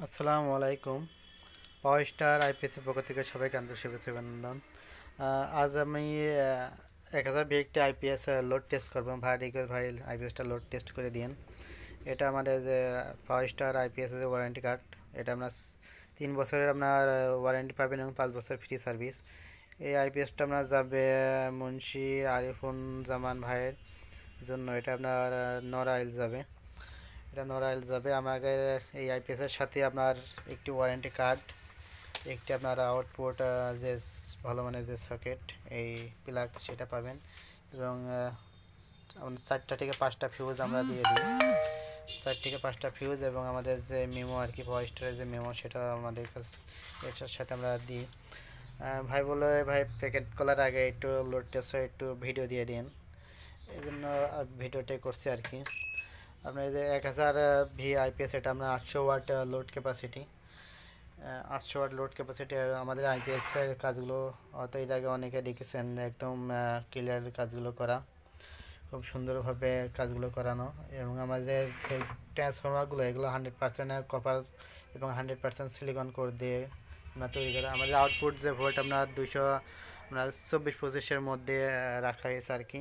আসসালামু আলাইকুম। পাওয়ার স্টার আইপিএসের পক্ষ থেকে সবাইকে আন্তরিক শুভেচ্ছা অভিনন্দন। আজ আমি 1000 একটি আইপিএস লোড টেস্ট করবো। ভাই রিকোয়েস্ট ভাই আইপিএসটা লোড টেস্ট করে দিন। এটা আমাদের যে পাওয়ার স্টার আইপিএস যে ওয়ারেন্টি কার্ড, এটা আপনার 3 বছরের আপনার ওয়ারেন্টি পাবেন এবং 5 বছর ফ্রি সার্ভিস। এই আইপিএসটা আপনার যাবে মুন্সি আরিফুন জামান ভাইয়ের জন্য। এটা আপনার নড়াইল যাবে। এটা নড়াইল যাবে। আমাদের এই আইপিএসের সাথে আপনার একটি ওয়ারেন্টি কার্ড, একটি আপনার আউটপুট যে ভালো মানের যে সকেট এই প্লাগ সেটা পাবেন, এবং 4টা থেকে 5টা ফিউজ আমরা দিয়ে দিই। 4 থেকে 5টা ফিউজ এবং আমাদের যে মেমো আর কি পাওয়ার স্টারের যে মেমো সেটা আমাদের কাছে এটার সাথে আমরা দিই। ভাই বলে ভাই প্যাকেট করার আগে একটু লোড টেস্ট একটু ভিডিও দিয়ে দিন, এই জন্য ভিডিওটাই করছি আর কি। আপনার এই যে 1000 ভি আইপিএস, এটা আপনার 800 watt load capacity. 800 watt load capacity আমাদের আইপিএসের কাজগুলো হয়তো এর আগে অনেকে দেখেছেন, একদম ক্লিয়ার কাজগুলো করা, খুব সুন্দরভাবে কাজগুলো করানো। এবং আমাদের যে ট্রান্সফর্মারগুলো এগুলো 100% কপার এবং 100% সিলিকন কোর দিয়ে আমরা তৈরি করা। আমাদের আউটপুট যে ভোল্ট আপনার 224-25-এর মধ্যে রাখা হয়েছে আর কি।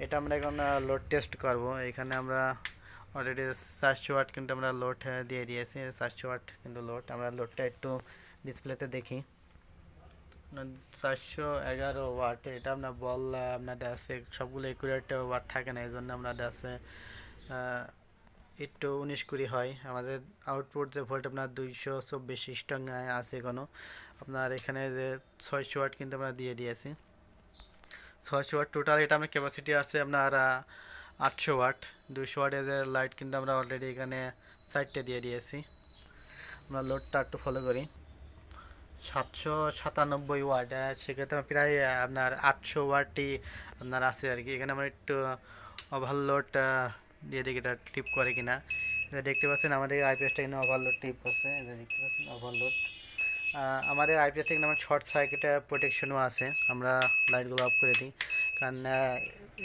এটা আমরা এখন লোড টেস্ট করব। এখানে আমরা অলরেডি 400 ওয়াট কিন্তু আমরা লোড দিয়ে দিয়েছি। 400 ওয়াট কিন্তু লোড। আমরা লোডটা একটু ডিসপ্লেতে দেখি। 411 ওয়াট। এটা আপনার বল আপনার আছে সবগুলো একুরেট ওয়াট থাকে না, এই জন্য আমরা আছে একটু 19-20 হয়। আমাদের আউটপুট যে ভোল্ট আপনার 224 স্ট্রং আছে কোনো। আপনার এখানে যে 600 ওয়াট কিন্তু আমরা দিয়ে দিয়েছি। 600 ওয়াট টোটাল। এটা আপনার ক্যাপাসিটি আছে আপনার 800 ওয়াট। 200 ওয়াটের লাইট কিন্তু আমরা অলরেডি এখানে সাইডটা দিয়ে দিয়েছি। আমরা লোডটা একটু ফলো করি। 797 ওয়াট, সেক্ষেত্রে প্রায় আপনার 800 ওয়াটই আপনার আছে আর কি। এখানে আমরা একটু ওভারলোড দিয়ে দেখি এটা টিপ করে কিনা। দেখতে পাচ্ছেন আমাদের আইপিএসটা এখানে ওভারলোড টিপ আছে, দেখতে পাচ্ছেন ওভারলোড। আমাদের আইপিএসটা কিন্তু আমার শর্ট সার্কিটে প্রোটেকশনও আছে। আমরা লাইটগুলো অফ করে দিই, কারণ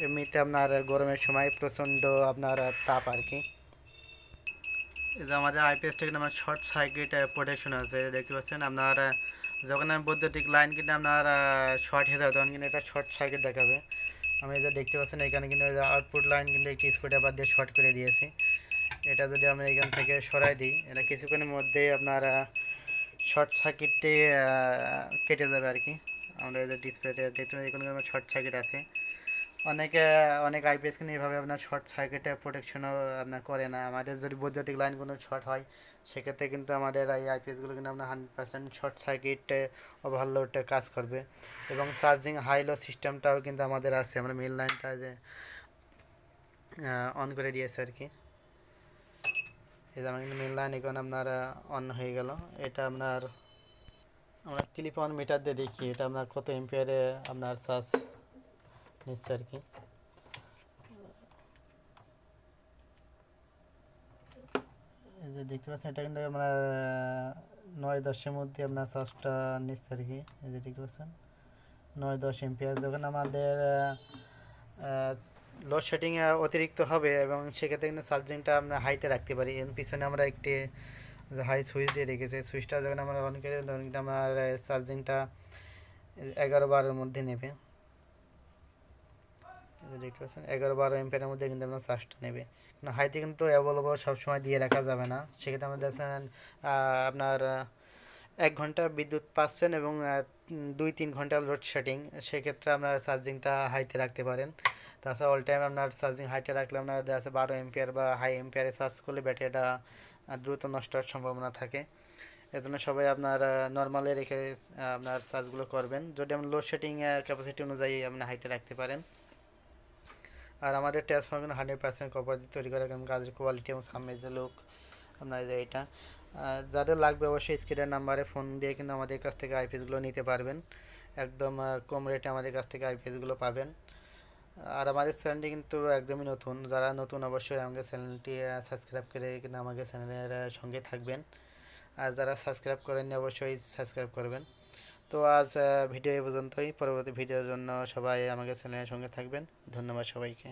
এমনিতে আপনার গরমের সময় প্রচণ্ড আপনার তাপ আর কি। এই যে আমাদের আইপিএসটা কিন্তু আমার শর্ট সার্কিট প্রোটেকশন আছে, দেখতে পাচ্ছেন। আপনার যখন বৈদ্যুতিক লাইন কিন্তু আপনার শর্ট হয়ে যাবে তখন কিন্তু এটা শর্ট সার্কিট দেখাবে। আমি যে দেখতে পাচ্ছেন এখানে কিন্তু আউটপুট লাইন কিন্তু একটি স্ক্রুড্রাইভার দিয়ে শর্ট করে দিয়েছি। এটা যদি আমরা এখান থেকে সরাই দিই, এটা কিছুক্ষণের মধ্যেই আপনার শর্ট সার্কিটটি কেটে যাবে আর কি। আমরা এই যে ডিসপ্লেতে দেখতে পাচ্ছি এখানে আমার শর্ট সার্কিট আছে। অনেক আইপিএস কিন্তু এইভাবে আপনার শর্ট সার্কিটে প্রোটেকশনও আপনার করে না। আমাদের যদি বৈদ্যুতিক লাইন কোনো শর্ট হয়, সেক্ষেত্রে কিন্তু আমাদের এই আইপিএসগুলো কিন্তু আপনার 100% শর্ট সার্কিটে ওভারলোডে কাজ করবে। এবং চার্জিং হাই লো সিস্টেমটাও কিন্তু আমাদের আছে। আমরা মেইন লাইনটা যে অন করে দিয়েছে আর কি। এই যে আমার কিন্তু মেইন লাইন এখন আপনার অন হয়ে গেল। এটা আপনার আমরা ক্লিপ অন মিটার দিয়ে দেখি এটা আপনার কত এম্পিয়ারে আপনার চার্জ নিচ্ছে আর কি। এই যে দেখতে পাচ্ছেন এটা কিন্তু আপনার 9-10-এর মধ্যে আপনার চার্জটা নিচ্ছে আর কি। এই যে দেখতে পাচ্ছেন 9-10 এম্পিয়ার। যখন আমাদের লোডশেডিং অতিরিক্ত হবে এবং সেক্ষেত্রে কিন্তু চার্জিংটা আমরা হাইতে রাখতে পারি। এর পিছনে আমরা একটি হাই সুইচ দিয়ে রেখেছি। সুইচটা যখন আমরা অন করি তখন কিন্তু আমার চার্জিংটা 11-12-এর মধ্যে নেবে। দেখতে পাচ্ছেন 11-12 এম্পিয়ারের মধ্যে কিন্তু আপনার চার্জটা নেবে। কিন্তু হাইতে কিন্তু অ্যাভেলেবল সবসময় দিয়ে রাখা যাবে না। সেক্ষেত্রে আমাদের দেখছেন আপনার 1 ঘন্টা বিদ্যুৎ পাচ্ছেন এবং 2-3 ঘন্টা লোডশেডিং, সেক্ষেত্রে আপনার চার্জিংটা হাইতে রাখতে পারেন। তাছাড়া অল টাইম আপনার চার্জিং হাইতে রাখলে আপনার আছে 12 এম্পিয়ার বা হাই এম্পিয়ারে চার্জ করলে ব্যাটারিটা দ্রুত নষ্ট হওয়ার সম্ভাবনা থাকে। এজন্য সবাই আপনার নর্মালে রেখে আপনার চার্জগুলো করবেন। যদি আপনি লোডশেডিং ক্যাপাসিটি অনুযায়ী আপনি হাইতে রাখতে পারেন। আর আমাদের ট্রান্সফর্মার 100% কপার দিয়ে তৈরি করা, এবং কাজের কোয়ালিটি এবং সামনে যে লুক আপনার যে এটা যাদের লাগবে অবশ্যই স্ক্রিনের নাম্বারে ফোন দিয়ে কিন্তু আমাদের কাছ থেকে আইপিএসগুলো নিতে পারবেন। একদম কম রেটে আমাদের কাছ থেকে আইপিএসগুলো পাবেন। আর আমাদের চ্যানেলটি কিন্তু একদমই নতুন। যারা নতুন অবশ্যই আমাদের চ্যানেলটি সাবস্ক্রাইব করে কিন্তু আমাদের চ্যানেলের সঙ্গে থাকবেন। আর যারা সাবস্ক্রাইব করেননি অবশ্যই সাবস্ক্রাইব করবেন। তো আজ ভিডিও এই পর্যন্তই। পরবর্তী ভিডিওর জন্য সবাই আমাদের চ্যানেলের সঙ্গে থাকবেন। ধন্যবাদ সবাইকে।